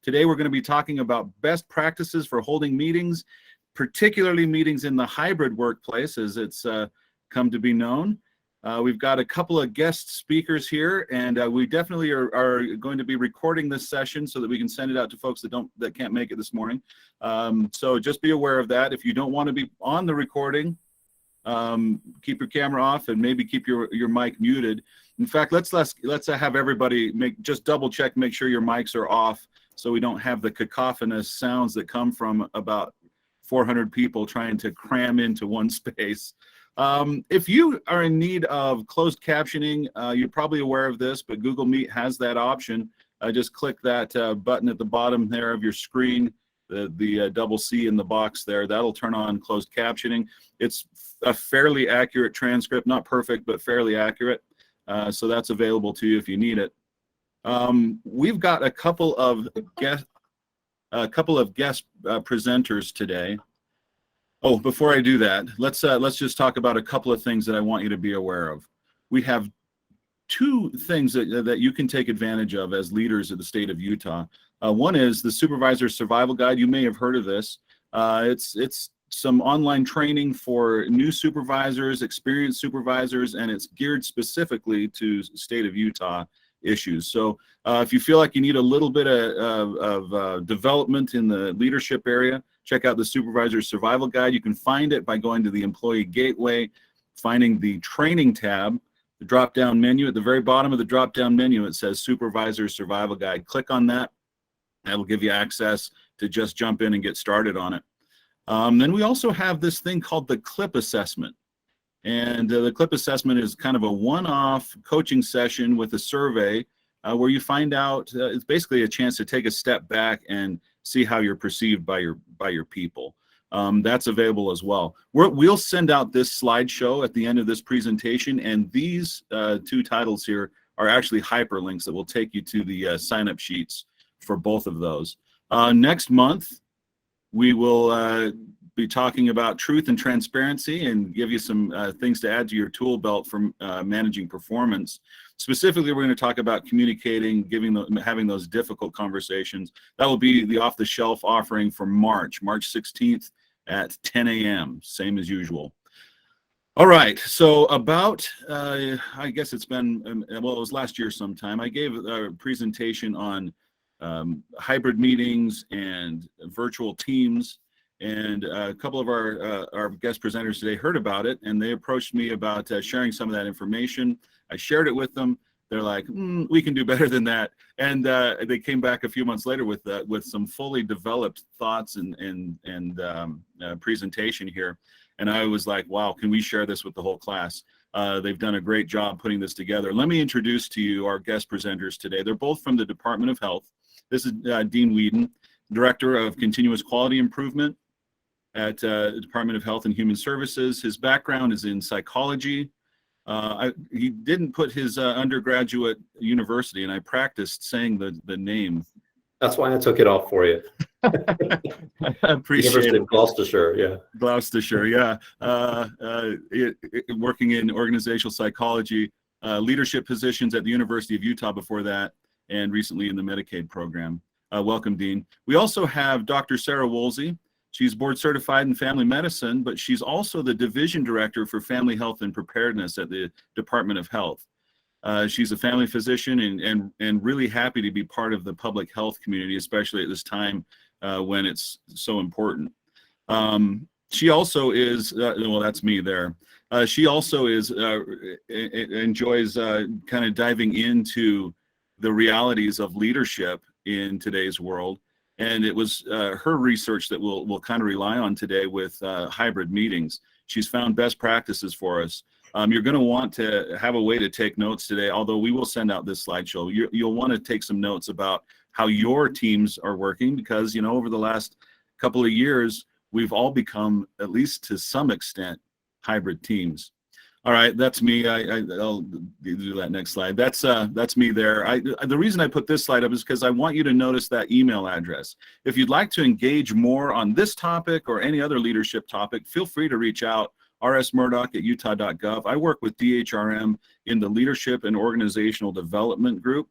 Today we're going to be talking about best practices for holding meetings, particularly meetings in the hybrid workplace, as it's come to be known. We've got a couple of guest speakers here, and we definitely are going to be recording this session so that we can send it out to folks that can't make it this morning. So just be aware of that. If you don't want to be on the recording, keep your camera off and maybe keep your mic muted. In fact, let's have everybody just double check, make sure your mics are off, so we don't have the cacophonous sounds that come from about 400 people trying to cram into one space. If you are in need of closed captioning, you're probably aware of this, but Google Meet has that option. Just click that button at the bottom there of your screen, the double C in the box there. That'll turn on closed captioning. It's a fairly accurate transcript, not perfect, but fairly accurate. So that's available to you if you need it. We've got a couple of guest presenters today. Oh, before I do that, let's just talk about a couple of things that I want you to be aware of. We have two things that you can take advantage of as leaders of the state of Utah. One is the Supervisor Survival Guide. You may have heard of this. It's some online training for new supervisors, experienced supervisors, and it's geared specifically to state of Utah issues. So if you feel like you need a little bit of development in the leadership area, check out the Supervisor Survival Guide. You can find it by going to the Employee Gateway, finding the Training tab, the drop-down menu. At the very bottom of the drop-down menu, it says Supervisor Survival Guide. Click on that. That'll give you access to just jump in and get started on it. Then we also have this thing called the CLIP assessment. And the CLIP assessment is kind of a one-off coaching session with a survey where you find out, it's basically a chance to take a step back and see how you're perceived by your people. That's available as well. We'll send out this slideshow at the end of this presentation, and these two titles here are actually hyperlinks that will take you to the sign-up sheets for both of those. Next month, we will be talking about truth and transparency and give you some things to add to your tool belt for managing performance. Specifically, we're going to talk about communicating, having those difficult conversations. That will be the off-the-shelf offering for March 16th at 10 a.m., same as usual. All right, so about, I guess it's been, well, it was last year sometime, I gave a presentation on hybrid meetings and virtual teams, and a couple of our guest presenters today heard about it, and they approached me about sharing some of that information. I shared it with them. They're like, we can do better than that, and they came back a few months later with some fully developed thoughts and presentation here, and I was like, wow, can we share this with the whole class? They've done a great job putting this together. Let me introduce to you our guest presenters today. They're both from the Department of Health. This is Dean Whedon, Director of Continuous Quality Improvement at the Department of Health and Human Services. His background is in psychology. He didn't put his undergraduate university, and I practiced saying the name. That's why I took it off for you. I appreciate University it. of Gloucestershire, yeah. Gloucestershire, yeah. Working in organizational psychology, leadership positions at the University of Utah before that, and recently in the Medicaid program. Welcome, Dean. We also have Dr. Sarah Woolsey. She's board certified in family medicine, but she's also the division director for family health and preparedness at the Department of Health. She's a family physician and really happy to be part of the public health community, especially at this time when it's so important. She also is, well, that's me there. She also enjoys kind of diving into the realities of leadership in today's world. And it was her research that we'll kind of rely on today with hybrid meetings. She's found best practices for us. You're going to want to have a way to take notes today, although we will send out this slideshow. You'll want to take some notes about how your teams are working, because, you know, over the last couple of years, we've all become, at least to some extent, hybrid teams. All right, that's me. I'll do that next slide. That's me there. The reason I put this slide up is because I want you to notice that email address. If you'd like to engage more on this topic or any other leadership topic, feel free to reach out, rsmurdoch@utah.gov. I work with DHRM in the Leadership and Organizational Development Group.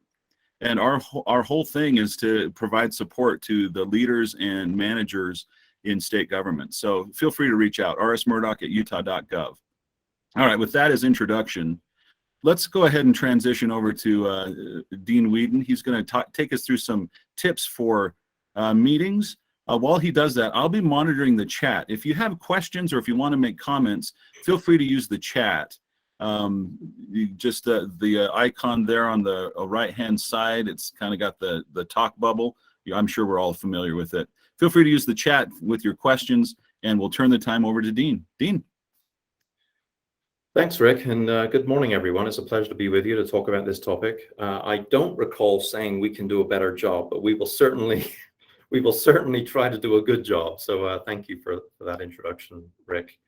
And our whole thing is to provide support to the leaders and managers in state government. So feel free to reach out, rsmurdoch@utah.gov. All right, with that as introduction, let's go ahead and transition over to Dean Whedon. He's going to take us through some tips for meetings. While he does that, I'll be monitoring the chat. If you have questions or if you want to make comments, feel free to use the chat. Just the icon there on the right-hand side, it's kind of got the talk bubble. I'm sure we're all familiar with it. Feel free to use the chat with your questions, and we'll turn the time over to Dean. Dean. Thanks, Rick, and good morning, everyone. It's a pleasure to be with you to talk about this topic. I don't recall saying we can do a better job, but we will certainly try to do a good job. So thank you for that introduction, Rick.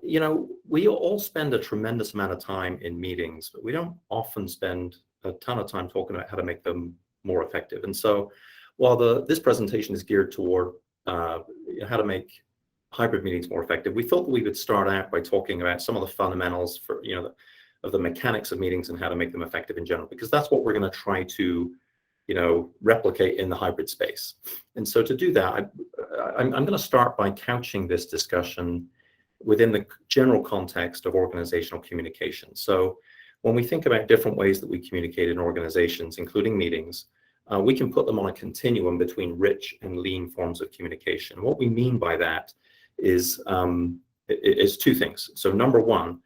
You know, we all spend a tremendous amount of time in meetings, but we don't often spend a ton of time talking about how to make them more effective. And so while this presentation is geared toward how to make hybrid meetings more effective, we thought that we would start out by talking about some of the fundamentals for, of the mechanics of meetings and how to make them effective in general, because that's what we're going to try to, replicate in the hybrid space. And so to do that, I'm going to start by couching this discussion within the general context of organizational communication. So when we think about different ways that we communicate in organizations, including meetings, we can put them on a continuum between rich and lean forms of communication. What we mean by that is two things. So number one,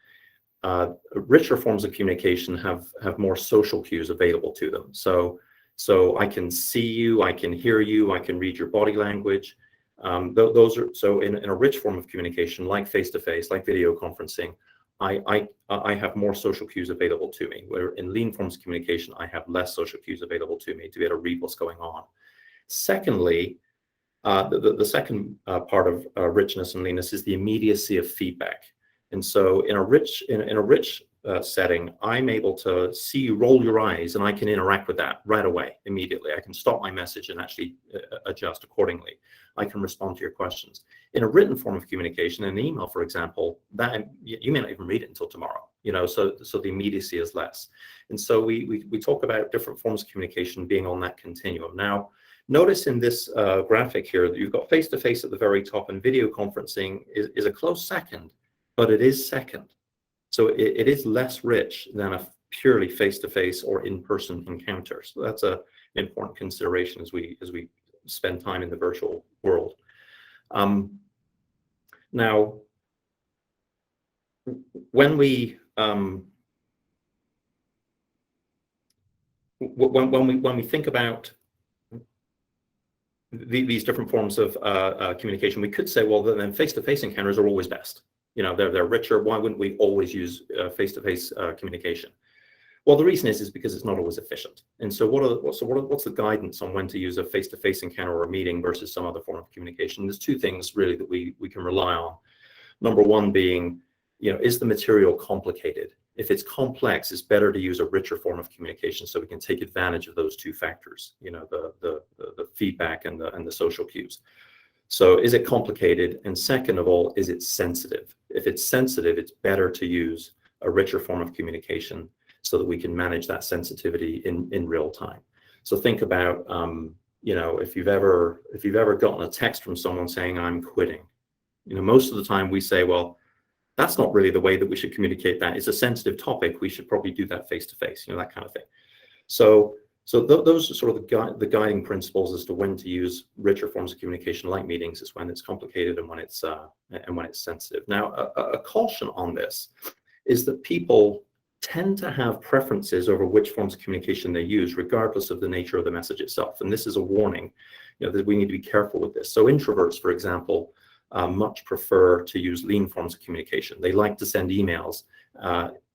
richer forms of communication have more social cues available to them. So I can see you, I can hear you, I can read your body language. Those are so in a rich form of communication, like face-to-face, like video conferencing, I have more social cues available to me. Where in lean forms of communication, I have less social cues available to me to be able to read what's going on. Secondly, the second part of richness and leanness is the immediacy of feedback. And so in a rich setting, I'm able to see you roll your eyes, and I can interact with that right away, immediately. I can stop my message and actually adjust accordingly. I can respond to your questions. In a written form of communication, in an email, for example, that you may not even read it until tomorrow. So the immediacy is less. And so we talk about different forms of communication being on that continuum. Now, notice in this graphic here that you've got face-to-face at the very top, and video conferencing is a close second, but it is second. So it is less rich than a purely face-to-face or in-person encounter. So that's an important consideration as we spend time in the virtual world. Now, when we think about these different forms of communication, we could say, well, then face-to-face encounters are always best. They're richer. Why wouldn't we always use face-to-face communication? Well, the reason is because it's not always efficient. And so what's the guidance on when to use a face-to-face encounter or a meeting versus some other form of communication? There's two things really that we can rely on. Number one being, is the material complicated? If it's complex, it's better to use a richer form of communication so we can take advantage of those two factors, the feedback and the social cues. So is it complicated? And second of all, is it sensitive? If it's sensitive, it's better to use a richer form of communication so that we can manage that sensitivity in real time. So think about, if you've ever gotten a text from someone saying, I'm quitting, most of the time we say, well, that's not really the way that we should communicate that. It's a sensitive topic. We should probably do that face-to-face, that kind of thing. So those are sort of the guiding principles as to when to use richer forms of communication, like meetings, is when it's complicated and when it's sensitive. Now, a caution on this is that people tend to have preferences over which forms of communication they use, regardless of the nature of the message itself. And this is a warning, that we need to be careful with this. So introverts, for example, much prefer to use lean forms of communication. They like to send emails,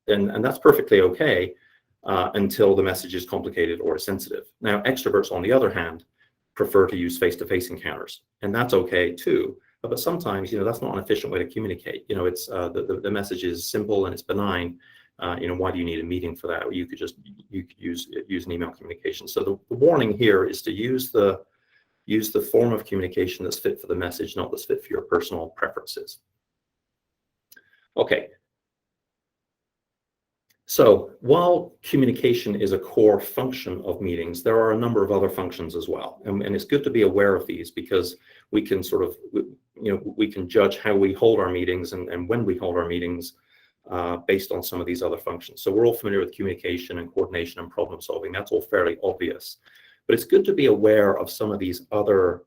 and that's perfectly okay until the message is complicated or sensitive. Now, extroverts, on the other hand, prefer to use face-to-face encounters, and that's okay too. But sometimes, that's not an efficient way to communicate. It's the message is simple and it's benign. Why do you need a meeting for that? You could use an email communication. So the warning here is to use the form of communication that's fit for the message, not that's fit for your personal preferences. Okay. So while communication is a core function of meetings, there are a number of other functions as well. And it's good to be aware of these because we can sort of, we can judge how we hold our meetings and when we hold our meetings based on some of these other functions. So we're all familiar with communication and coordination and problem solving. That's all fairly obvious. But it's good to be aware of some of these other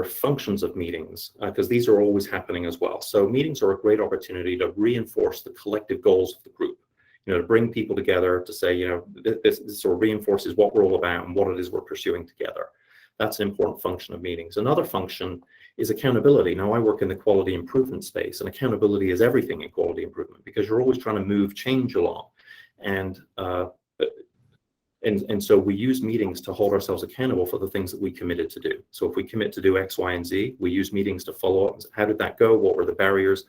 functions of meetings, because these are always happening as well. So meetings are a great opportunity to reinforce the collective goals of the group, to bring people together to say, this sort of reinforces what we're all about and what it is we're pursuing together. That's an important function of meetings. Another function is accountability. Now, I work in the quality improvement space, and accountability is everything in quality improvement because you're always trying to move change along. And so we use meetings to hold ourselves accountable for the things that we committed to do. So if we commit to do X, Y, and Z, we use meetings to follow up. How did that go? What were the barriers?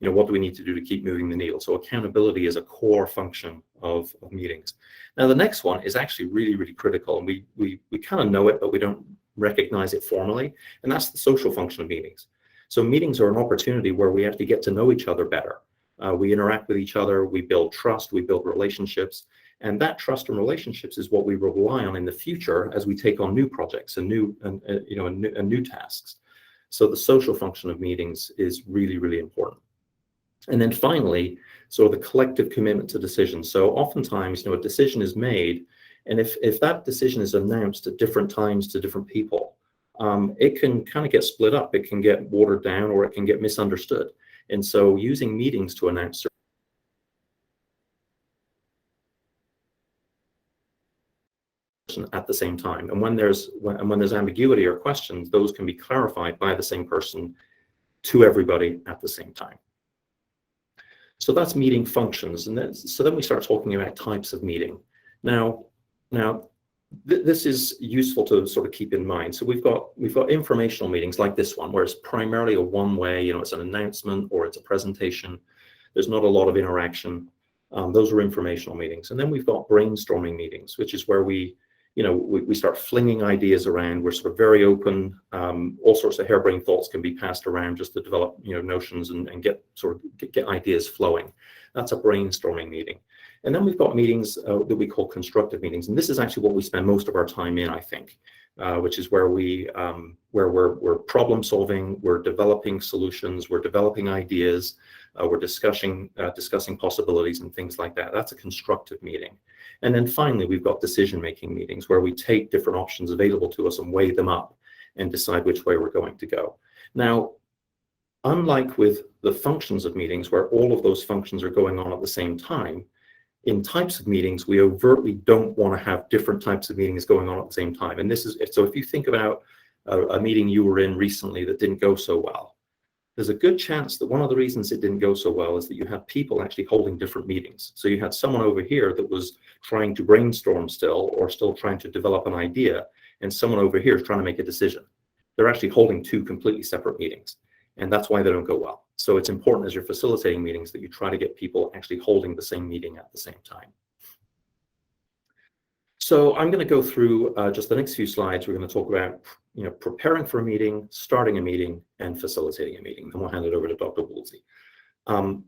What do we need to do to keep moving the needle? So accountability is a core function of meetings. Now, the next one is actually really, really critical. And we kind of know it, but we don't recognize it formally. And that's the social function of meetings. So meetings are an opportunity where we actually get to know each other better. We interact with each other. We build trust. We build relationships. And that trust and relationships is what we rely on in the future as we take on new projects and new tasks. So the social function of meetings is really, really important. And then finally, so the collective commitment to decisions. So oftentimes, a decision is made, and if that decision is announced at different times to different people, it can kind of get split up. It can get watered down, or it can get misunderstood. And so using meetings to announce at the same time, and when there's ambiguity or questions, those can be clarified by the same person to everybody at the same time. So that's meeting functions, and then we start talking about types of meeting. Now, this is useful to sort of keep in mind. So we've got informational meetings like this one, where it's primarily a one-way. It's an announcement or it's a presentation. There's not a lot of interaction. Those are informational meetings, and then we've got brainstorming meetings, which is where we start flinging ideas around. We're sort of very open. All sorts of harebrained thoughts can be passed around just to develop, notions and get ideas flowing. That's a brainstorming meeting. And then we've got meetings that we call constructive meetings. And this is actually what we spend most of our time in, I think, which is where we're problem solving, we're developing solutions, we're developing ideas, we're discussing possibilities and things like that. That's a constructive meeting. And then finally, we've got decision-making meetings where we take different options available to us and weigh them up and decide which way we're going to go. Now, unlike with the functions of meetings where all of those functions are going on at the same time, in types of meetings, we overtly don't want to have different types of meetings going on at the same time. And this is, so if you think about a meeting you were in recently that didn't go so well, there's a good chance that one of the reasons it didn't go so well is that you had people actually holding different meetings. So you had someone over here that was trying to brainstorm still, or still trying to develop an idea, and someone over here is trying to make a decision. They're actually holding two completely separate meetings, and that's why they don't go well. So it's important as you're facilitating meetings that you try to get people actually holding the same meeting at the same time. So I'm going to go through just the next few slides. We're going to talk about preparing for a meeting, starting a meeting, and facilitating a meeting. And we'll hand it over to Dr. Woolsey.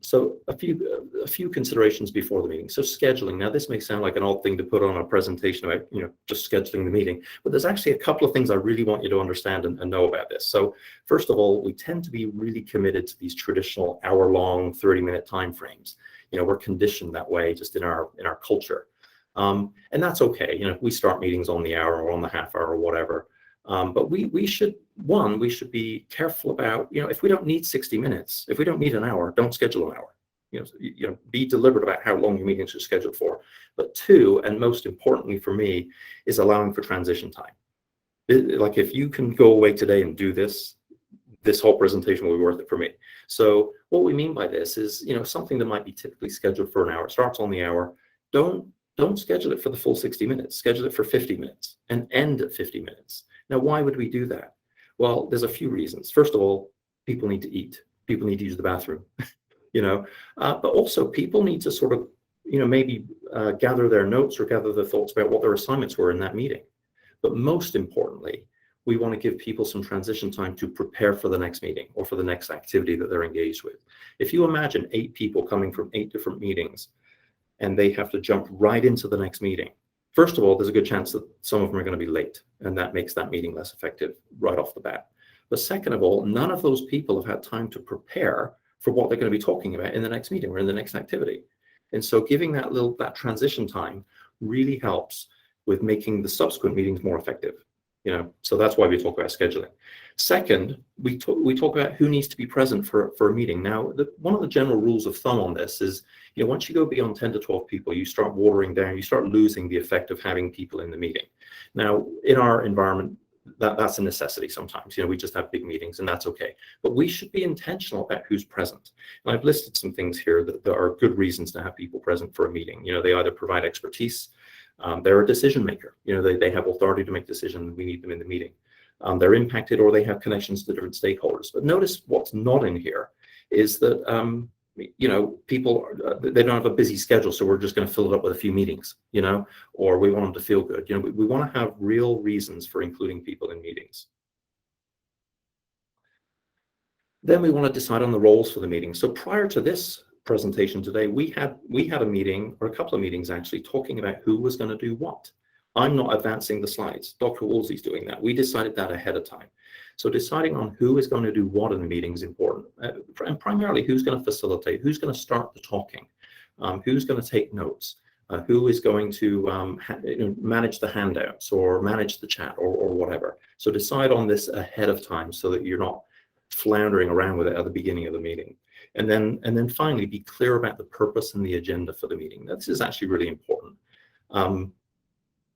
So a few considerations before the meeting. So scheduling. Now, this may sound like an odd thing to put on a presentation about just scheduling the meeting, but there's actually a couple of things I really want you to understand and know about this. So first of all, we tend to be really committed to these traditional hour-long, 30-minute time frames. We're conditioned that way just in our culture. And that's okay. We start meetings on the hour or on the half hour or whatever. But we should be careful about, if we don't need 60 minutes, if we don't need an hour, don't schedule an hour. Be deliberate about how long your meetings are scheduled for. But two, and most importantly for me, is allowing for transition time. Like if you can go away today and do this whole presentation will be worth it for me. So what we mean by this is, something that might be typically scheduled for an hour, starts on the hour, don't schedule it for the full 60 minutes. Schedule it for 50 minutes and end at 50 minutes. Now, why would we do that? Well, there's a few reasons. First of all, people need to eat. People need to use the bathroom, but also people need to sort of, maybe gather their notes or gather their thoughts about what their assignments were in that meeting. But most importantly, we want to give people some transition time to prepare for the next meeting or for the next activity that they're engaged with. If you imagine 8 people coming from 8 different meetings and they have to jump right into the next meeting, first of all, there's a good chance that some of them are going to be late, and that makes that meeting less effective right off the bat. But second of all, none of those people have had time to prepare for what they're going to be talking about in the next meeting or in the next activity. And so giving that transition time really helps with making the subsequent meetings more effective. So that's why we talk about scheduling. Second, we talk about who needs to be present for a meeting. Now, one of the general rules of thumb on this is, once you go beyond 10 to 12 people, you start watering down, you start losing the effect of having people in the meeting. Now, in our environment, that's a necessity sometimes. We just have big meetings, and that's okay. But we should be intentional about who's present. And I've listed some things here that there are good reasons to have people present for a meeting. They either provide expertise, they're a decision maker. They have authority to make decisions. We need them in the meeting. They're impacted, or they have connections to different stakeholders. But notice what's not in here is that people, they don't have a busy schedule, so we're just going to fill it up with a few meetings, or we want them to feel good. We want to have real reasons for including people in meetings. Then we want to decide on the roles for the meeting. So prior to this presentation today, we had a meeting, or a couple of meetings actually, talking about who was going to do what. I'm not advancing the slides. Dr. Woolsey's doing that. We decided that ahead of time. So deciding on who is going to do what in the meeting is important, and primarily who's going to facilitate, who's going to start the talking, who's going to take notes, who is going to manage the handouts or manage the chat or whatever. So decide on this ahead of time so that you're not floundering around with it at the beginning of the meeting. And then finally, be clear about the purpose and the agenda for the meeting. This is actually really important.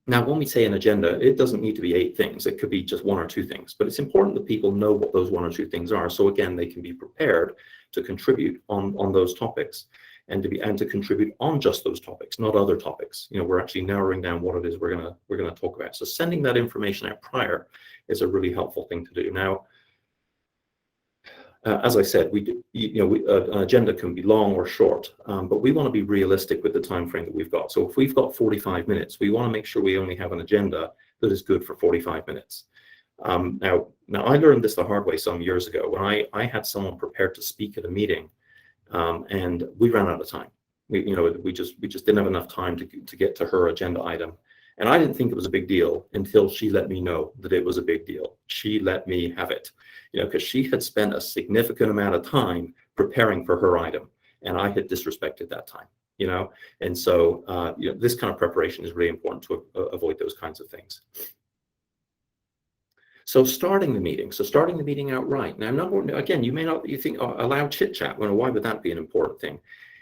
Now, when we say an agenda, it doesn't need to be 8 things. It could be just 1 or 2 things, but it's important that people know what those 1 or 2 things are. So again, they can be prepared to contribute on those topics and to contribute on just those topics, not other topics. We're actually narrowing down what it is we're gonna talk about. So sending that information out prior is a really helpful thing to do. Now, as I said, an agenda can be long or short, but we want to be realistic with the time frame that we've got. So if we've got 45 minutes, we want to make sure we only have an agenda that is good for 45 minutes. Now I learned this the hard way some years ago when I had someone prepared to speak at a meeting, and we ran out of time. We just didn't have enough time to get to her agenda item. And I didn't think it was a big deal until she let me know that it was a big deal. She let me have it, because she had spent a significant amount of time preparing for her item, and I had disrespected that time, And so, this kind of preparation is really important to avoid those kinds of things. So starting the meeting outright. Now, again, you think, allow chit chat. Well, why would that be an important thing?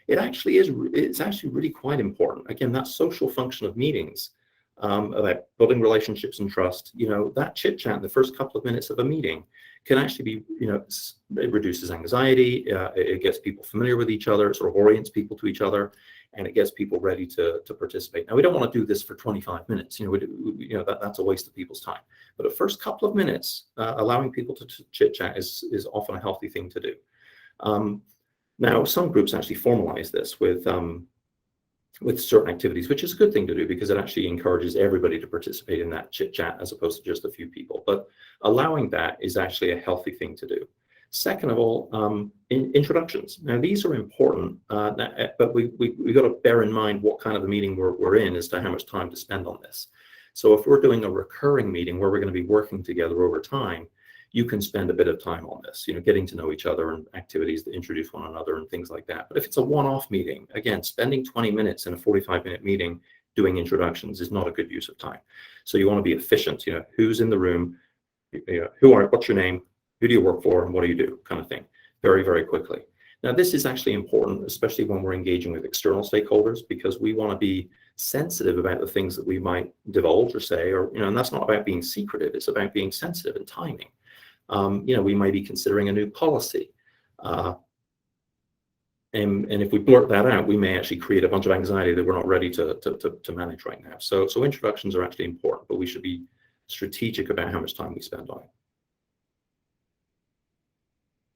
It's actually really quite important. Again, that social function of meetings, about building relationships and trust, that chit chat in the first couple of minutes of a meeting can actually be, it reduces anxiety, it gets people familiar with each other, it sort of orients people to each other, and it gets people ready to participate. Now, we don't want to do this for 25 minutes, that's a waste of people's time. But the first couple of minutes, allowing people to chit chat is often a healthy thing to do. Now, some groups actually formalize this with certain activities, which is a good thing to do because it actually encourages everybody to participate in that chit chat as opposed to just a few people. But allowing that is actually a healthy thing to do. Second of all, introductions. Now, these are important, but we got to bear in mind what kind of a meeting we're in as to how much time to spend on this. So if we're doing a recurring meeting where we're going to be working together over time, you can spend a bit of time on this, getting to know each other and activities to introduce one another and things like that. But if it's a one-off meeting, again, spending 20 minutes in a 45-minute meeting doing introductions is not a good use of time. So you want to be efficient, who's in the room, what's your name, who do you work for, and what do you do, kind of thing, very, very quickly. Now, this is actually important, especially when we're engaging with external stakeholders, because we want to be sensitive about the things that we might divulge or say, and that's not about being secretive, it's about being sensitive and timing. We might be considering a new policy. And if we blurt that out, we may actually create a bunch of anxiety that we're not ready to manage right now. So introductions are actually important, but we should be strategic about how much time we spend on it.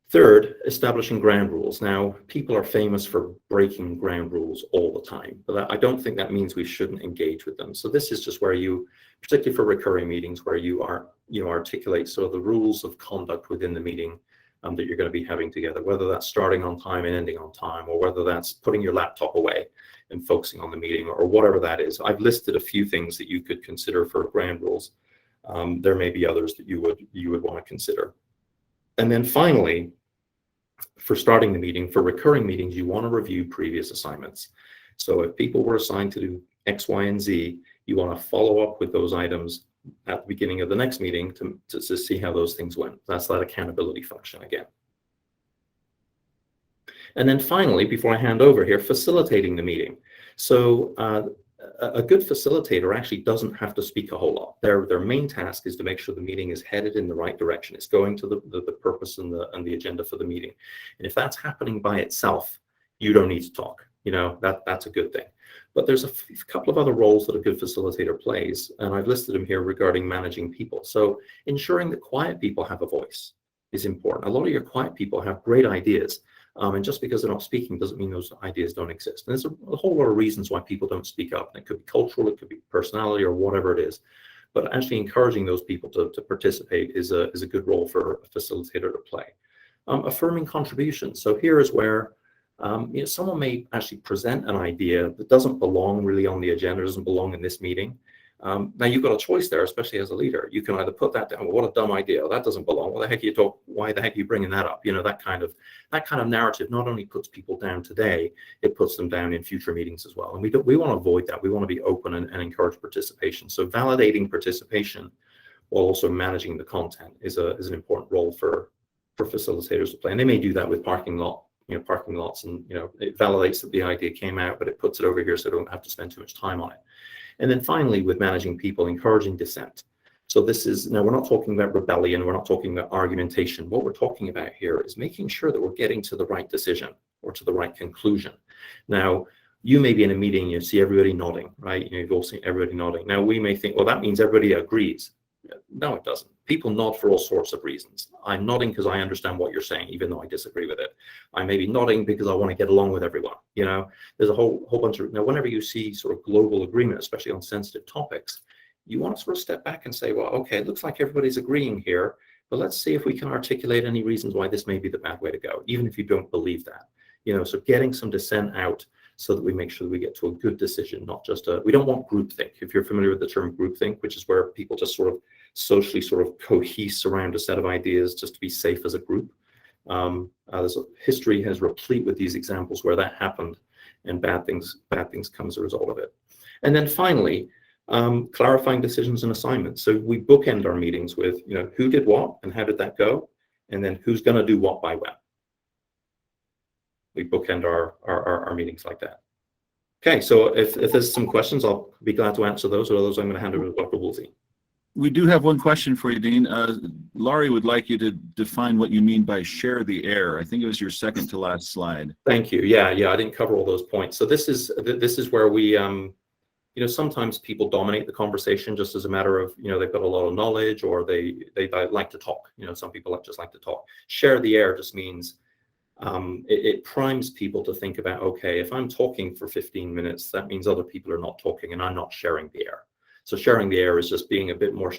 Third, establishing ground rules. Now, people are famous for breaking ground rules all the time, but I don't think that means we shouldn't engage with them. So this is just where you, particularly for recurring meetings, where you articulate sort of the rules of conduct within the meeting that you're going to be having together, whether that's starting on time and ending on time, or whether that's putting your laptop away and focusing on the meeting, or whatever that is. I've listed a few things that you could consider for ground rules. There may be others that you would want to consider. And then finally, for starting the meeting, for recurring meetings, you want to review previous assignments. So if people were assigned to do X, Y, and Z, you want to follow up with those items at the beginning of the next meeting to see how those things went. That's that accountability function again. And then finally, before I hand over here, facilitating the meeting. So a good facilitator actually doesn't have to speak a whole lot. Their main task is to make sure the meeting is headed in the right direction. It's going to the purpose and the agenda for the meeting. And if that's happening by itself, you don't need to talk. You know, that's a good thing. But there's a couple of other roles that a good facilitator plays, and I've listed them here regarding managing people. So ensuring that quiet people have a voice is important. A lot of your quiet people have great ideas, and just because they're not speaking doesn't mean those ideas don't exist. And there's a whole lot of reasons why people don't speak up. And it could be cultural, it could be personality, or whatever it is. But actually encouraging those people to participate is a good role for a facilitator to play. Affirming contributions. So here is where someone may actually present an idea that doesn't belong really on the agenda, doesn't belong in this meeting. Now you've got a choice there, especially as a leader. You can either put that down, well, what a dumb idea, that doesn't belong. Why the heck are you bringing that up? You know, that kind of narrative not only puts people down today, it puts them down in future meetings as well. And we want to avoid that. We want to be open and encourage participation. So validating participation while also managing the content is an important role for facilitators to play. And they may do that with parking lots, and it validates that the idea came out, but it puts it over here so they don't have to spend too much time on it. And then finally, with managing people, encouraging dissent. So this is, now we're not talking about rebellion, we're not talking about argumentation. What we're talking about here is making sure that we're getting to the right decision or to the right conclusion. Now, you may be in a meeting, you see everybody nodding, right? You've all seen everybody nodding. Now we may think, well, that means everybody agrees. No, it doesn't. People nod for all sorts of reasons. I'm nodding because I understand what you're saying, even though I disagree with it. I may be nodding because I want to get along with everyone. There's a whole bunch of, now whenever you see sort of global agreement, especially on sensitive topics, you want to sort of step back and say, well, okay, it looks like everybody's agreeing here, but let's see if we can articulate any reasons why this may be the bad way to go, even if you don't believe that. So getting some dissent out so that we make sure that we get to a good decision, not just we don't want groupthink. If you're familiar with the term groupthink, which is where people just sort of socially sort of cohese around a set of ideas just to be safe as a group. History has replete with these examples where that happened and bad things come as a result of it. And then finally, clarifying decisions and assignments. So we bookend our meetings with, who did what and how did that go? And then who's going to do what by when. We bookend our meetings like that. Okay, so if there's some questions, I'll be glad to answer those, or those I'm going to hand over to Dr. Woolsey. We do have one question for you, Dean. Laurie would like you to define what you mean by share the air. I think it was your second to last slide. Thank you. Yeah, I didn't cover all those points. So this is where we, sometimes people dominate the conversation just as a matter of, they've got a lot of knowledge, or they like to talk. Some people just like to talk. Share the air just means it primes people to think about, okay, if I'm talking for 15 minutes, that means other people are not talking and I'm not sharing the air. So sharing the air is just being a bit more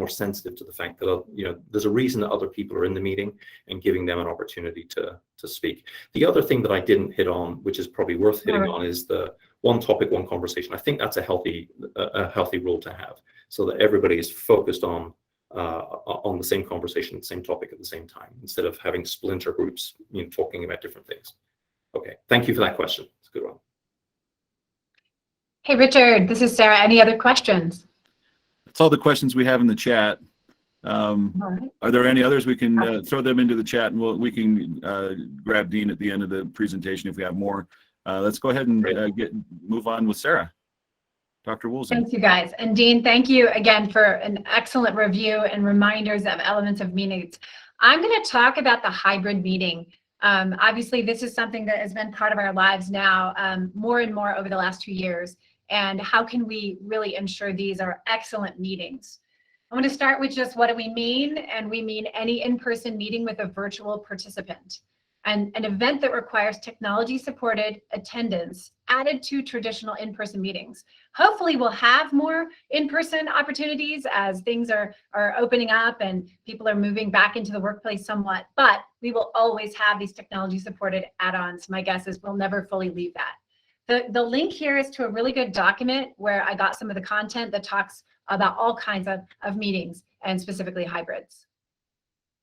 sensitive to the fact that, there's a reason that other people are in the meeting and giving them an opportunity to speak. The other thing that I didn't hit on, which is probably worth hitting on, is the one topic, one conversation. I think that's a healthy rule to have, so that everybody is focused on the same conversation, the same topic at the same time, instead of having splinter groups, talking about different things. Okay, thank you for that question. It's a good one. Hey, Richard, this is Sarah. Any other questions? That's all the questions we have in the chat. Are there any others? We can throw them into the chat, and we can grab Dean at the end of the presentation if we have more. Let's go ahead and move on with Sarah. Dr. Woolsey. Thanks, you guys. And Dean, thank you again for an excellent review and reminders of elements of meetings. I'm going to talk about the hybrid meeting. Obviously, this is something that has been part of our lives now more and more over the last 2 years. And how can we really ensure these are excellent meetings? I'm going to start with just what do we mean, and we mean any in-person meeting with a virtual participant, and an event that requires technology-supported attendance added to traditional in-person meetings. Hopefully we'll have more in-person opportunities as things are opening up and people are moving back into the workplace somewhat, but we will always have these technology-supported add-ons. My guess is we'll never fully leave that. The link here is to a really good document where I got some of the content that talks about all kinds of meetings and specifically hybrids.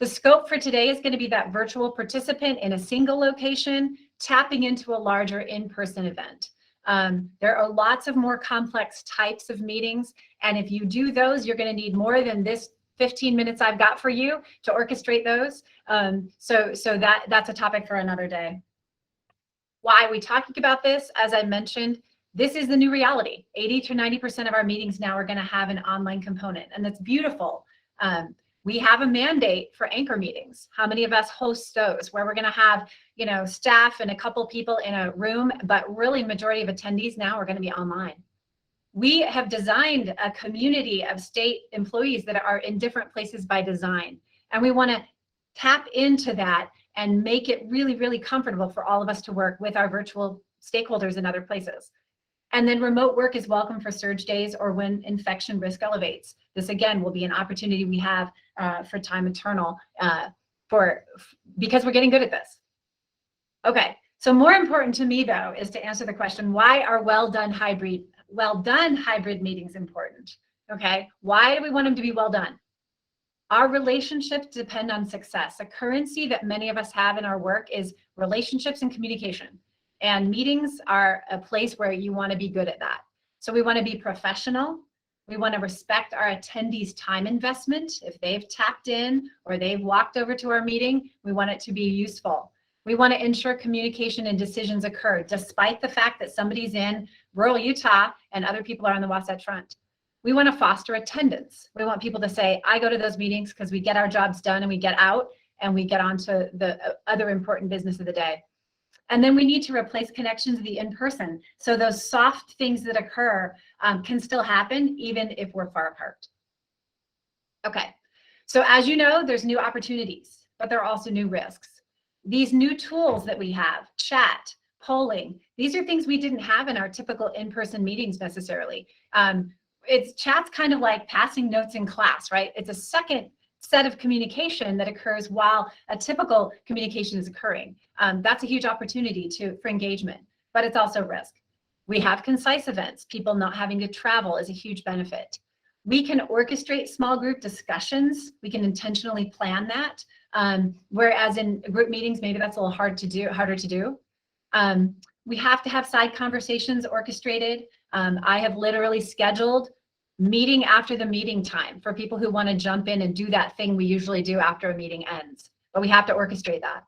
The scope for today is going to be that virtual participant in a single location, tapping into a larger in-person event. There are lots of more complex types of meetings, and if you do those, you're going to need more than this 15 minutes I've got for you to orchestrate those. So that's a topic for another day. Why are we talking about this? As I mentioned, this is the new reality. 80 to 90% of our meetings now are going to have an online component, and that's beautiful. We have a mandate for anchor meetings. How many of us host those where we're going to have, staff and a couple people in a room, but really majority of attendees now are going to be online. We have designed a community of state employees that are in different places by design, and we want to tap into that and make it really, really comfortable for all of us to work with our virtual stakeholders in other places. And then remote work is welcome for surge days or when infection risk elevates. This again will be an opportunity we have for time eternal because we're getting good at this. Okay, so more important to me though is to answer the question, why are well done hybrid meetings important? Okay, why do we want them to be well done? Our relationships depend on success. A currency that many of us have in our work is relationships and communication. And meetings are a place where you want to be good at that. So we want to be professional. We want to respect our attendees' time investment. If they've tapped in or they've walked over to our meeting, we want it to be useful. We want to ensure communication and decisions occur, despite the fact that somebody's in rural Utah and other people are on the Wasatch Front. We want to foster attendance. We want people to say, I go to those meetings because we get our jobs done and we get out and we get on to the other important business of the day. And then we need to replace connections of the in-person. So those soft things that occur can still happen even if we're far apart. Okay, so as you know, there's new opportunities, but there are also new risks. These new tools that we have, chat, polling, these are things we didn't have in our typical in-person meetings necessarily. Chat's kind of like passing notes in class, right? It's a second set of communication that occurs while a typical communication is occurring. That's a huge opportunity for engagement, but it's also risk. We have concise events. People not having to travel is a huge benefit. We can orchestrate small group discussions. We can intentionally plan that. Whereas in group meetings, maybe that's a little harder to do. We have to have side conversations orchestrated. I have literally scheduled meeting after the meeting time for people who want to jump in and do that thing we usually do after a meeting ends, but we have to orchestrate that.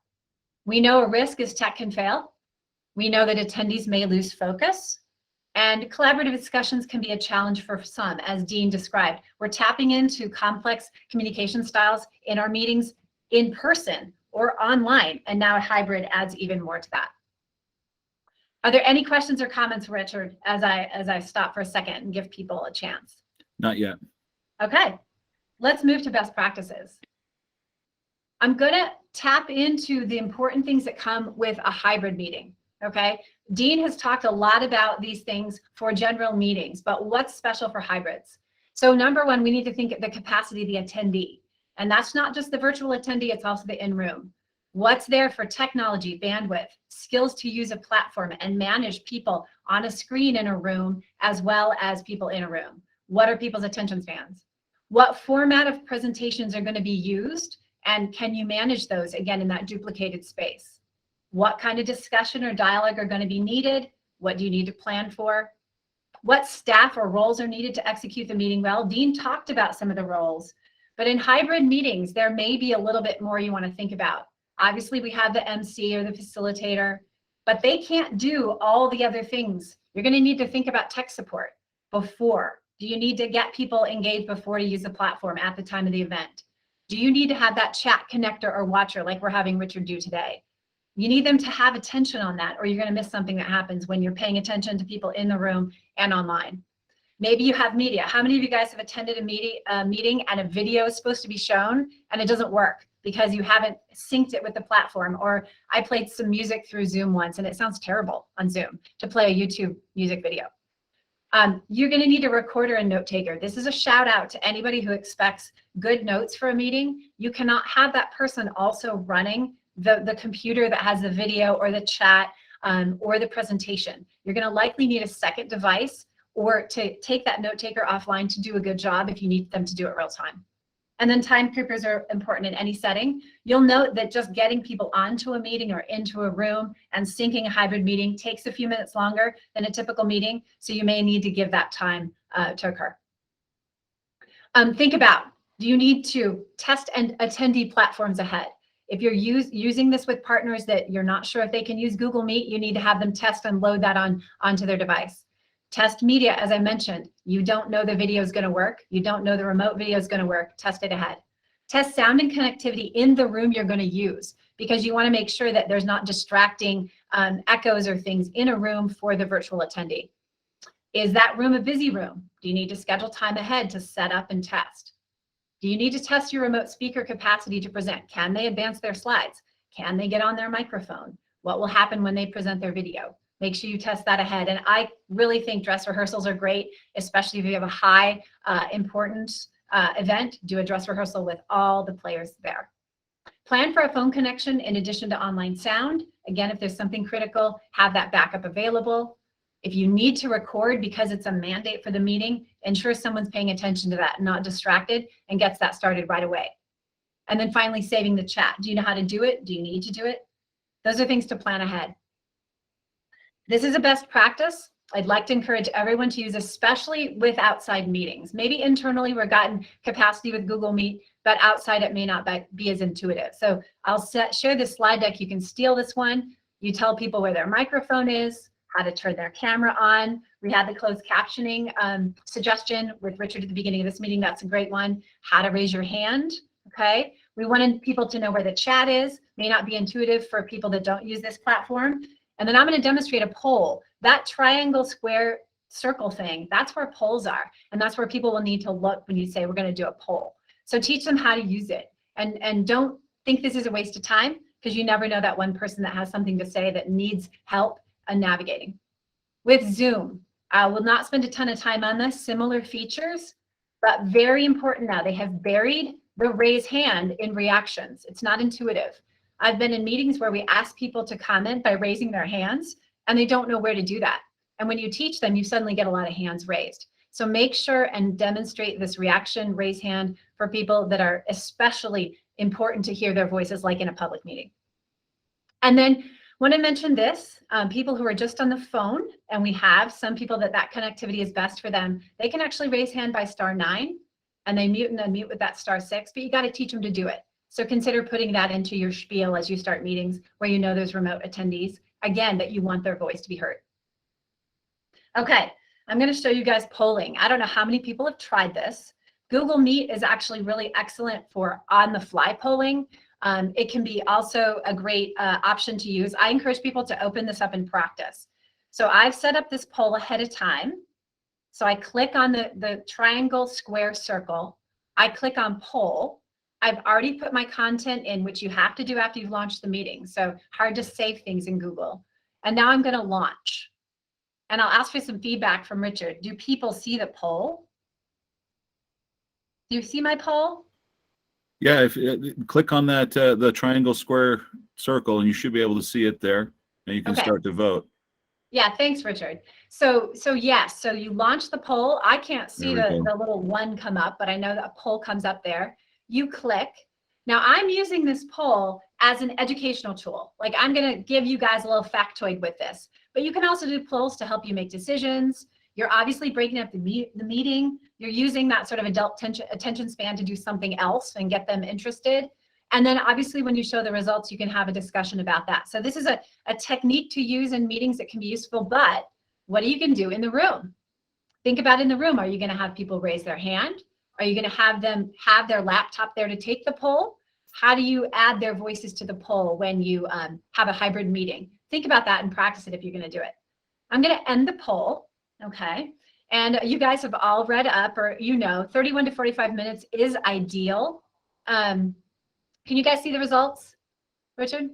We know a risk is tech can fail. We know that attendees may lose focus, and collaborative discussions can be a challenge for some, as Dean described. We're tapping into complex communication styles in our meetings in person or online, and now a hybrid adds even more to that. Are there any questions or comments, Richard, as I stop for a second and give people a chance? Not yet. Okay, let's move to best practices. I'm gonna tap into the important things that come with a hybrid meeting, okay? Dean has talked a lot about these things for general meetings, but what's special for hybrids? So number one, we need to think of the capacity of the attendee. And that's not just the virtual attendee, it's also the in-room. What's there for technology, bandwidth, skills to use a platform and manage people on a screen in a room as well as people in a room? What are people's attention spans? What format of presentations are going to be used? And can you manage those, again, in that duplicated space? What kind of discussion or dialogue are going to be needed? What do you need to plan for? What staff or roles are needed to execute the meeting well? Dean talked about some of the roles, but in hybrid meetings, there may be a little bit more you want to think about. Obviously, we have the MC or the facilitator, but they can't do all the other things. You're going to need to think about tech support before. Do you need to get people engaged before you use the platform at the time of the event? Do you need to have that chat connector or watcher like we're having Richard do today? You need them to have attention on that, or you're going to miss something that happens when you're paying attention to people in the room and online. Maybe you have media. How many of you guys have attended a meeting and a video is supposed to be shown and it doesn't work because you haven't synced it with the platform? Or I played some music through Zoom once and it sounds terrible on Zoom to play a YouTube music video. You're going to need a recorder and note taker. This is a shout out to anybody who expects good notes for a meeting. You cannot have that person also running the computer that has the video or the chat or the presentation. You're going to likely need a second device or to take that note taker offline to do a good job if you need them to do it real time. And then time creepers are important in any setting. You'll note that just getting people onto a meeting or into a room and syncing a hybrid meeting takes a few minutes longer than a typical meeting. So you may need to give that time to occur. Think about, do you need to test and attendee platforms ahead? If you're using this with partners that you're not sure if they can use Google Meet, you need to have them test and load that onto their device. Test media, as I mentioned, you don't know the video is going to work. You don't know the remote video is going to work. Test it ahead. Test sound and connectivity in the room you're going to use because you want to make sure that there's not distracting echoes or things in a room for the virtual attendee. Is that room a busy room? Do you need to schedule time ahead to set up and test? Do you need to test your remote speaker capacity to present? Can they advance their slides? Can they get on their microphone? What will happen when they present their video? Make sure you test that ahead. And I really think dress rehearsals are great, especially if you have a high importance event. Do a dress rehearsal with all the players there. Plan for a phone connection in addition to online sound. Again, if there's something critical, have that backup available. If you need to record because it's a mandate for the meeting, ensure someone's paying attention to that, not distracted, and gets that started right away. And then finally, saving the chat. Do you know how to do it? Do you need to do it? Those are things to plan ahead. This is a best practice I'd like to encourage everyone to use, especially with outside meetings. Maybe internally we're gotten capacity with Google Meet, but outside it may not be as intuitive. So I'll share this slide deck. You can steal this one. You tell people where their microphone is, how to turn their camera on. We had the closed captioning suggestion with Richard at the beginning of this meeting. That's a great one. How to raise your hand, okay? We wanted people to know where the chat is. May not be intuitive for people that don't use this platform. And then I'm going to demonstrate a poll. That triangle, square, circle thing, that's where polls are. And that's where people will need to look when you say we're going to do a poll. So teach them how to use it. And don't think this is a waste of time, because you never know that one person that has something to say that needs help navigating. With Zoom, I will not spend a ton of time on this. Similar features, but very important now. They have buried the raise hand in reactions. It's not intuitive. I've been in meetings where we ask people to comment by raising their hands, and they don't know where to do that. And when you teach them, you suddenly get a lot of hands raised. So make sure and demonstrate this reaction, raise hand for people that are especially important to hear their voices, like in a public meeting. And then want to mention this, people who are just on the phone, and we have some people that connectivity is best for them, they can actually raise hand by *9, and they mute and unmute with that *6, but you got to teach them to do it. So consider putting that into your spiel as you start meetings where you know there's remote attendees, again, that you want their voice to be heard. Okay, I'm going to show you guys polling. I don't know how many people have tried this. Google Meet is actually really excellent for on-the-fly polling. It can be also a great option to use. I encourage people to open this up and practice. So I've set up this poll ahead of time. So I click on the triangle, square, circle. I click on poll. I've already put my content in, which you have to do after you've launched the meeting. So hard to save things in Google. And now I'm going to launch. And I'll ask for some feedback from Richard. Do people see the poll? Do you see my poll? Yeah, if click on that the triangle, square, circle, and you should be able to see it there, and you can start to vote. Yeah, thanks, Richard. So yes, so you launch the poll. I can't see the little one come up, but I know that a poll comes up there. You click. Now I'm using this poll as an educational tool. Like, I'm going to give you guys a little factoid with this, but you can also do polls to help you make decisions. You're obviously breaking up the meeting. You're using that sort of adult attention span to do something else and get them interested. And then obviously when you show the results, you can have a discussion about that. So this is a technique to use in meetings that can be useful, but what you can do in the room? Think about in the room. Are you going to have people raise their hand? Are you going to have them have their laptop there to take the poll? How do you add their voices to the poll when you have a hybrid meeting? Think about that and practice it if you're going to do it. I'm going to end the poll, okay? And you guys have all read up, or 31 to 45 minutes is ideal. Can you guys see the results, Richard?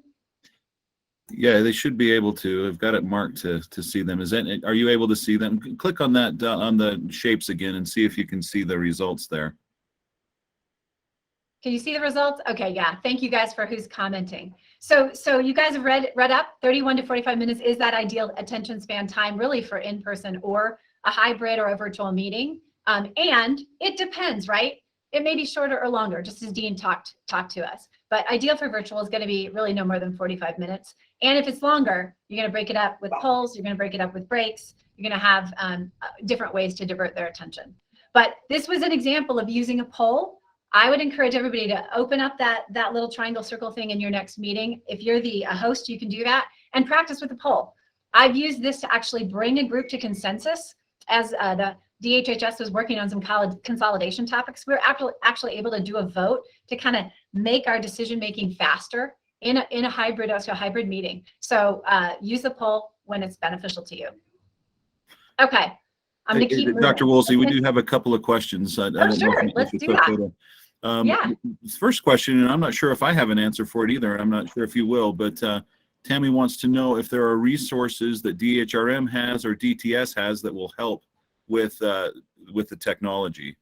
Yeah, they should be able to. I've got it marked to see them. Are you able to see them? Click on that on the shapes again and see if you can see the results there. Can you see the results? Okay, yeah. Thank you guys for who's commenting. So you guys have read up. 31 to 45 minutes is that ideal attention span time, really, for in-person or a hybrid or a virtual meeting. And it depends, right? It may be shorter or longer, just as Dean talked to us. But ideal for virtual is going to be really no more than 45 minutes. And if it's longer, you're going to break it up with polls. You're going to break it up with breaks. You're going to have different ways to divert their attention. But this was an example of using a poll. I would encourage everybody to open up that little triangle circle thing in your next meeting. If you're the host, you can do that and practice with a poll. I've used this to actually bring a group to consensus. As the DHHS was working on some consolidation topics, we were actually able to do a vote to kind of make our decision making faster in a hybrid meeting. So use the poll when it's beneficial to you. Okay, I'm going to keep moving. Dr. Woolsey, we do have a couple of questions. Sure, let's do that. Yeah. First question, and I'm not sure if I have an answer for it either, and I'm not sure if you will, but Tammy wants to know if there are resources that DHRM has or DTS has that will help with the technology.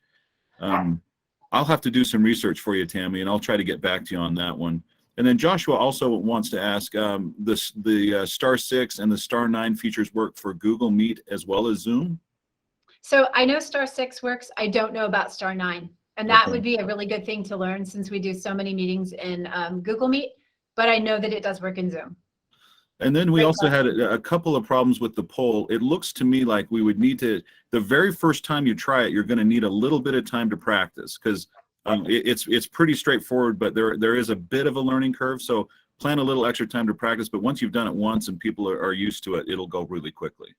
I'll have to do some research for you, Tammy, and I'll try to get back to you on that one. And then Joshua also wants to ask, the Star 6 and the Star 9 features work for Google Meet as well as Zoom? So I know Star 6 works. I don't know about Star 9. And that would be a really good thing to learn since we do so many meetings in Google Meet, but I know that it does work in Zoom. And then we also had a couple of problems with the poll. It looks to me like we would need to, the very first time you try it, you're going to need a little bit of time to practice because it's pretty straightforward, but there is a bit of a learning curve. So plan a little extra time to practice, but once you've done it once and people are used to it, it'll go really quickly.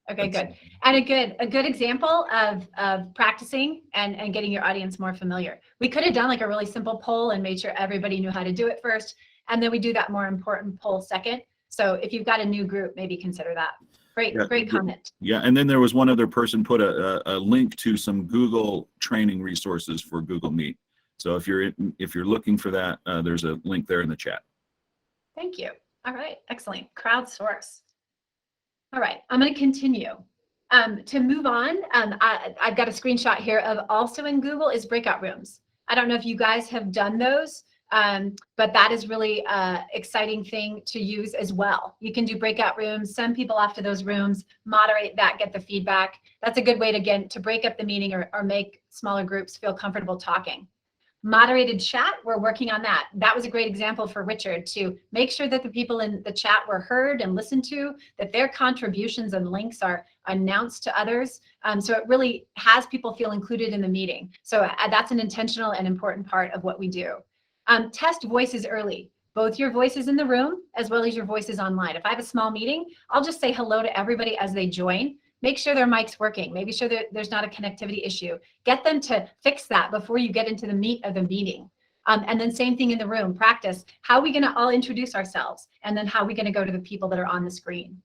Okay, good. And a good example of practicing and getting your audience more familiar. We could have done like a really simple poll and made sure everybody knew how to do it first, and then we do that more important poll second. So if you've got a new group, maybe consider that. Great comment. Yeah, and then there was one other person put a link to some Google training resources for Google Meet. So if you're looking for that, there's a link there in the chat. Thank you. All right, excellent. Crowdsource. All right, I'm going to continue. To move on, I've got a screenshot here of also in Google is Breakout Rooms. I don't know if you guys have done those, but that is really an exciting thing to use as well. You can do Breakout Rooms, send people off to those rooms, moderate that, get the feedback. That's a good way to break up the meeting or make smaller groups feel comfortable talking. Moderated chat, we're working on that. That was a great example for Richard to make sure that the people in the chat were heard and listened to, that their contributions and links are announced to others. So it really has people feel included in the meeting. So that's an intentional and important part of what we do. Test voices early, both your voices in the room as well as your voices online. If I have a small meeting, I'll just say hello to everybody as they join. Make sure their mic's working. Maybe sure that there's not a connectivity issue. Get them to fix that before you get into the meat of the meeting. And then same thing in the room, practice. How are we gonna all introduce ourselves? And then how are we gonna go to the people that are on the screen?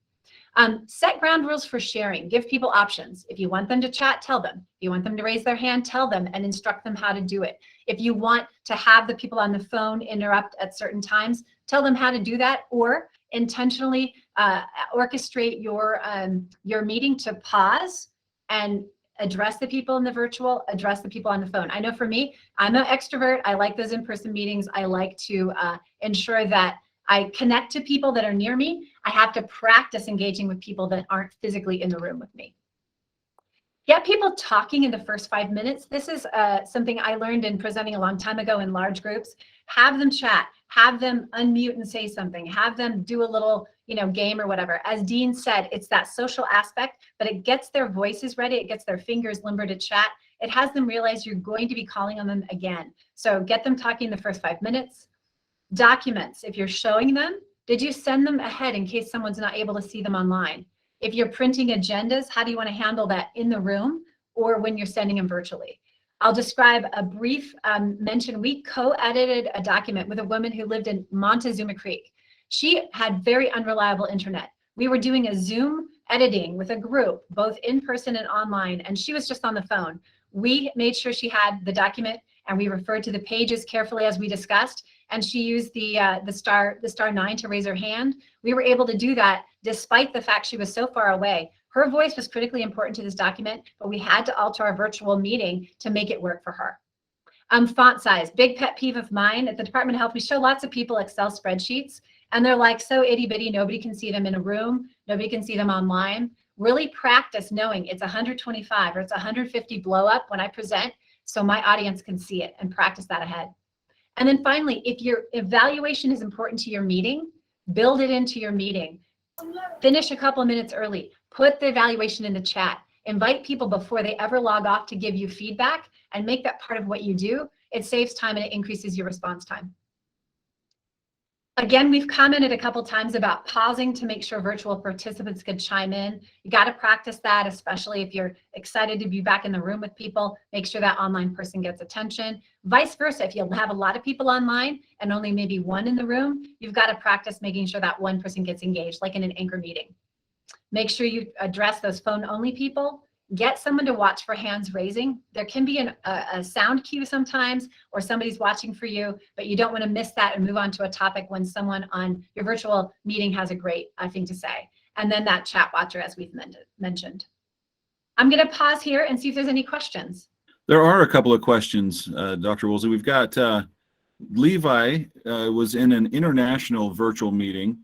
Set ground rules for sharing. Give people options. If you want them to chat, tell them. If you want them to raise their hand, tell them and instruct them how to do it. If you want to have the people on the phone interrupt at certain times, tell them how to do that, or intentionally orchestrate your meeting to pause and address the people in the virtual, address the people on the phone. I know for me, I'm an extrovert. I like those in-person meetings. I like to ensure that I connect to people that are near me. I have to practice engaging with people that aren't physically in the room with me. Get people talking in the first 5 minutes. This is something I learned in presenting a long time ago in large groups. Have them chat, have them unmute and say something, have them do a little game or whatever. As Dean said, it's that social aspect, but it gets their voices ready. It gets their fingers limber to chat. It has them realize you're going to be calling on them again. So get them talking the first 5 minutes. Documents, if you're showing them, did you send them ahead in case someone's not able to see them online? If you're printing agendas, how do you want to handle that in the room or when you're sending them virtually? I'll describe a brief mention. We co-edited a document with a woman who lived in Montezuma Creek. She had very unreliable internet. We were doing a Zoom editing with a group, both in person and online, and she was just on the phone. We made sure she had the document, and we referred to the pages carefully as we discussed, and she used the star 9 to raise her hand. We were able to do that despite the fact she was so far away. Her voice was critically important to this document, but we had to alter our virtual meeting to make it work for her. Font size, big pet peeve of mine. At the Department of Health, we show lots of people Excel spreadsheets, and they're like so itty bitty, nobody can see them in a room, nobody can see them online. Really practice knowing it's 125 or it's 150 blow up when I present, so my audience can see it, and practice that ahead. And then finally, if your evaluation is important to your meeting, build it into your meeting. Finish a couple of minutes early. Put the evaluation in the chat. Invite people before they ever log off to give you feedback, and make that part of what you do. It saves time and it increases your response time. Again, we've commented a couple times about pausing to make sure virtual participants could chime in. You got to practice that, especially if you're excited to be back in the room with people. Make sure that online person gets attention. Vice versa, if you have a lot of people online and only maybe one in the room, you've got to practice making sure that one person gets engaged, like in an anchor meeting. Make sure you address those phone-only people. Get someone to watch for hands raising. There can be a sound cue sometimes, or somebody's watching for you, but you don't want to miss that and move on to a topic when someone on your virtual meeting has a great thing to say. And then that chat watcher, as we've mentioned. I'm going to pause here and see if there's any questions. There are a couple of questions, Dr. Woolsey. We've got Levi was in an international virtual meeting,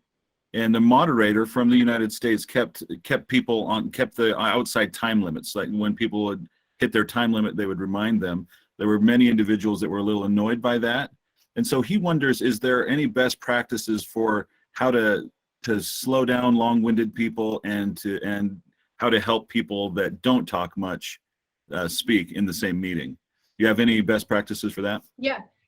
and the moderator from the United States kept the outside time limits. Like when people would hit their time limit, they would remind them. There were many individuals that were a little annoyed by that. And so he wonders, is there any best practices for how to slow down long-winded people and how to help people that don't talk much speak in the same meeting? Do you have any best practices for that?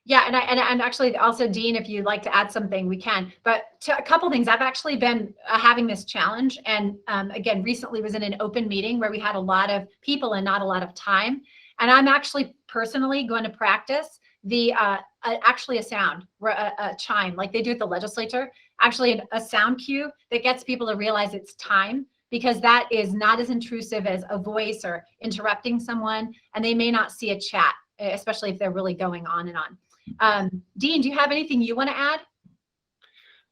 Yeah, and actually also, Dean, if you'd like to add something, we can. But a couple things, I've actually been having this challenge, and again, recently was in an open meeting where we had a lot of people and not a lot of time. And I'm actually personally going to practice the actually a sound, a chime, like they do at the legislature, actually a sound cue that gets people to realize it's time, because that is not as intrusive as a voice or interrupting someone, and they may not see a chat, especially if they're really going on and on. Dean, do you have anything you want to add?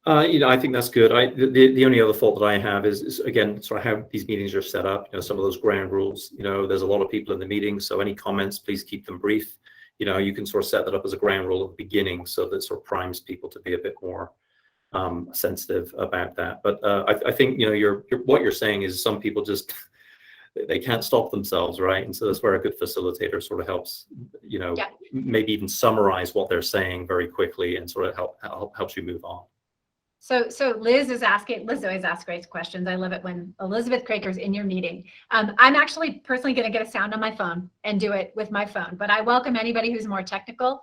I think that's good. The only other thought that I have is again, sort of how these meetings are set up. Some of those ground rules. There's a lot of people in the meeting, so any comments, please keep them brief. You can sort of set that up as a ground rule at the beginning, so that sort of primes people to be a bit more sensitive about that. But I think what you're saying is some people just they can't stop themselves, right? And so that's where a good facilitator sort of helps, maybe even summarize what they're saying very quickly and sort of helps you move on. So Liz always asks great questions. I love it when Elizabeth Craker's in your meeting. I'm actually personally going to get a sound on my phone and do it with my phone, but I welcome anybody who's more technical.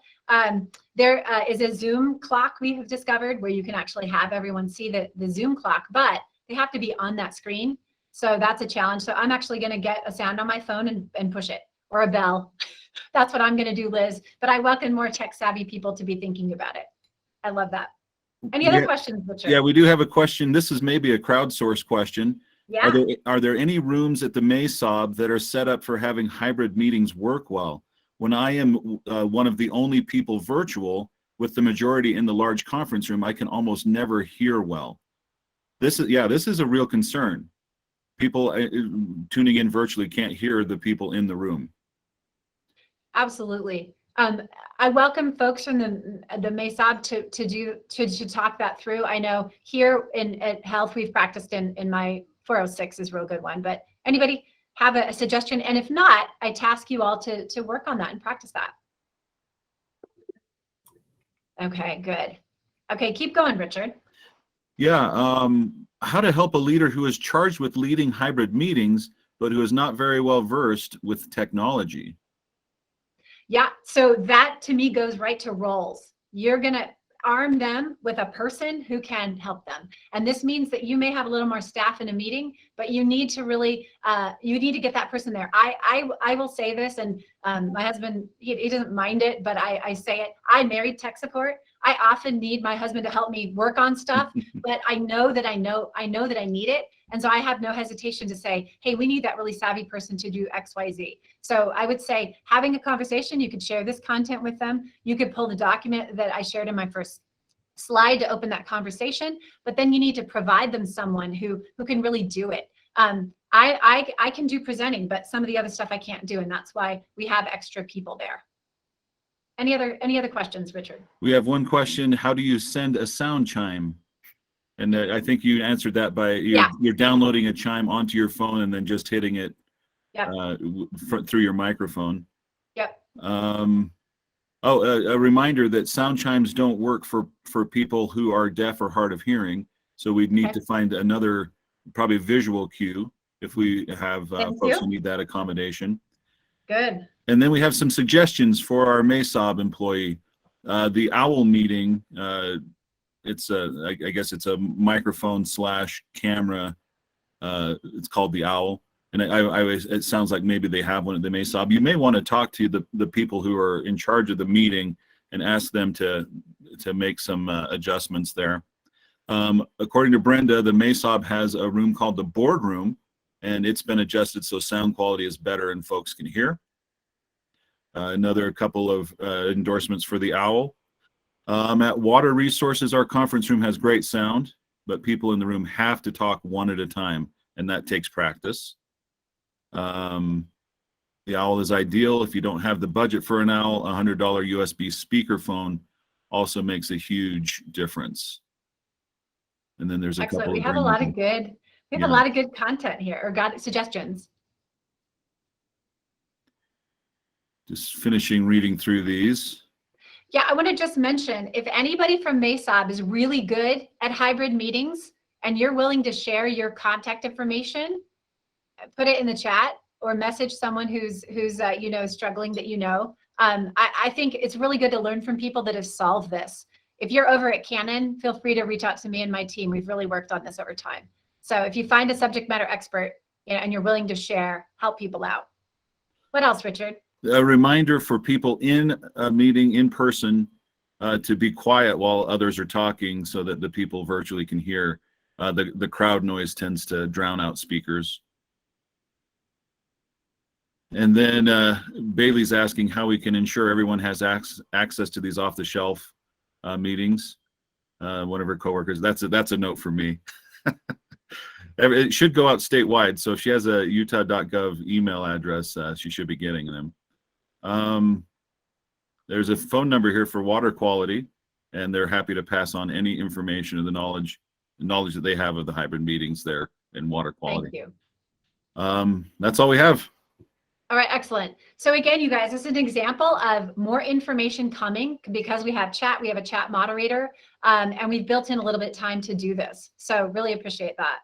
There is a Zoom clock we have discovered where you can actually have everyone see the Zoom clock, but they have to be on that screen. So that's a challenge. So I'm actually going to get a sound on my phone and push it, or a bell. That's what I'm going to do, Liz. But I welcome more tech savvy people to be thinking about it. I love that. Any other questions, Richard? Yeah, we do have a question. This is maybe a crowdsourced question. Yeah. Are there any rooms at the MASOB that are set up for having hybrid meetings work well? When I am one of the only people virtual, with the majority in the large conference room, I can almost never hear well. This is a real concern. People tuning in virtually can't hear the people in the room. Absolutely. I welcome folks from the MASOB to talk that through. I know here at Health, we've practiced in my 406 is a real good one, but anybody have a suggestion? And if not, I task you all to work on that and practice that. Okay, good. Okay, keep going, Richard. Yeah, how to help a leader who is charged with leading hybrid meetings, but who is not very well versed with technology. Yeah, so that to me goes right to roles. You're going to arm them with a person who can help them. And this means that you may have a little more staff in a meeting, but you need to really, you need to get that person there. I will say this, and my husband, he doesn't mind it, but I say it. I married tech support. I often need my husband to help me work on stuff, but I know that I need it. And so I have no hesitation to say, hey, we need that really savvy person to do X, Y, Z. So I would say having a conversation, you could share this content with them. You could pull the document that I shared in my first slide to open that conversation, but then you need to provide them someone who can really do it. I can do presenting, but some of the other stuff I can't do, and that's why we have extra people there. Any other questions, Richard? We have one question. How do you send a sound chime? And I think you answered that by you're downloading a chime onto your phone and then just hitting it through your microphone. Yep. A reminder that sound chimes don't work for people who are deaf or hard of hearing. So we'd need to find another, probably visual cue if we have folks who need that accommodation. Good. And then we have some suggestions for our MESOB employee. The OWL meeting, it's I guess it's a microphone / camera. It's called the OWL. And it sounds like maybe they have one at the MESOB. You may want to talk to the people who are in charge of the meeting and ask them to make some adjustments there. According to Brenda, the MESOB has a room called the boardroom, and it's been adjusted so sound quality is better and folks can hear. Another couple of endorsements for the OWL. At Water Resources, our conference room has great sound, but people in the room have to talk one at a time, and that takes practice. The OWL is ideal if you don't have the budget for an OWL. $100 USB speakerphone also makes a huge difference. And then there's a couple. We have a lot of good content here, or suggestions. Just finishing reading through these. Yeah, I want to just mention, if anybody from MESOB is really good at hybrid meetings and you're willing to share your contact information, put it in the chat or message someone who's struggling that I think it's really good to learn from people that have solved this. If you're over at Canon, feel free to reach out to me and my team. We've really worked on this over time. So if you find a subject matter expert and you're willing to share, help people out. What else, Richard? A reminder for people in a meeting in person to be quiet while others are talking so that the people virtually can hear. The crowd noise tends to drown out speakers. And then Bailey's asking how we can ensure everyone has access to these off-the-shelf meetings. One of her coworkers. That's a note for me. It should go out statewide. So if she has a utah.gov email address, she should be getting them. There's a phone number here for water quality, and they're happy to pass on any information or the knowledge that they have of the hybrid meetings there in water quality. Thank you. That's all we have. All right, excellent. So again, you guys, this is an example of more information coming because we have chat. We have a chat moderator, and we've built in a little bit of time to do this. So really appreciate that.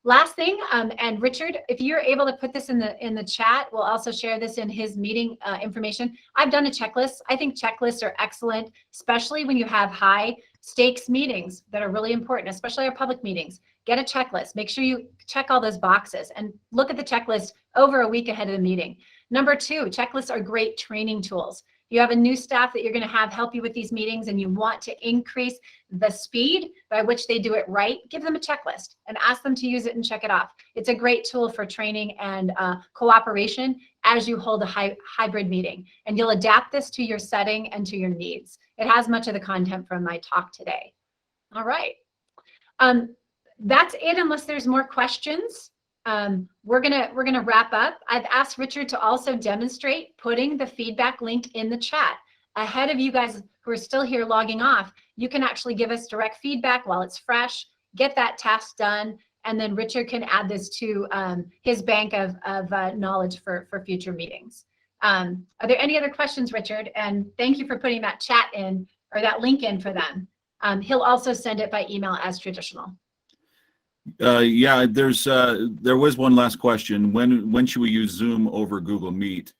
Last thing, and Richard, if you're able to put this in the chat, we'll also share this in his meeting information. I've done a checklist. I think checklists are excellent, especially when you have high stakes meetings that are really important, especially our public meetings. Get a checklist. Make sure you check all those boxes and look at the checklist over a week ahead of the meeting. Number 2, checklists are great training tools. You have a new staff that you're going to have help you with these meetings and you want to increase the speed by which they do it right, give them a checklist and ask them to use it and check it off. It's a great tool for training and cooperation as you hold a hybrid meeting. And you'll adapt this to your setting and to your needs. It has much of the content from my talk today. All right. That's it unless there's more questions. We're gonna wrap up. I've asked Richard to also demonstrate putting the feedback link in the chat. Ahead of you guys who are still here logging off, you can actually give us direct feedback while it's fresh, get that task done, and then Richard can add this to his bank of knowledge for future meetings. Are there any other questions, Richard? And thank you for putting that chat in, or that link in for them. He'll also send it by email as traditional. Yeah, there was one last question. When should we use Zoom over Google Meet?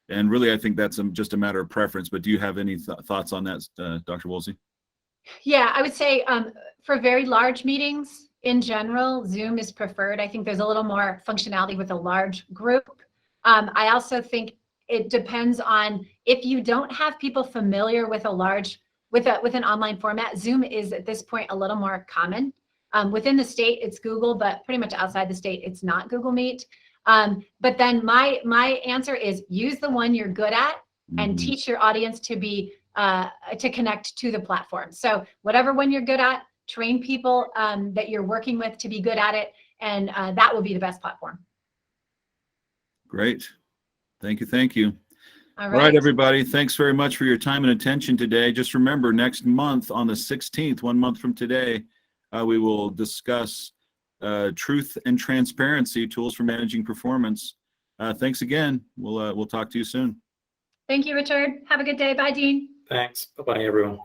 And really, I think that's just a matter of preference. But do you have any thoughts on that, Dr. Woolsey? Yeah, I would say for very large meetings, in general, Zoom is preferred. I think there's a little more functionality with a large group. I also think it depends on if you don't have people familiar with with an online format. Zoom is at this point a little more common. Within the state, it's Google, but pretty much outside the state, it's not Google Meet. But then my answer is use the one you're good at and teach your audience to be to connect to the platform. So whatever one you're good at, train people that you're working with to be good at it, and that will be the best platform. Great. Thank you. Thank you. All All right. right, everybody. Thanks very much for your time and attention today. Just remember, next month on the 16th, 1 month from today, we will discuss truth and transparency, tools for managing performance. Thanks again. We'll talk to you soon. Thank you, Richard. Have a good day. Bye, Dean. Thanks. Bye-bye, everyone.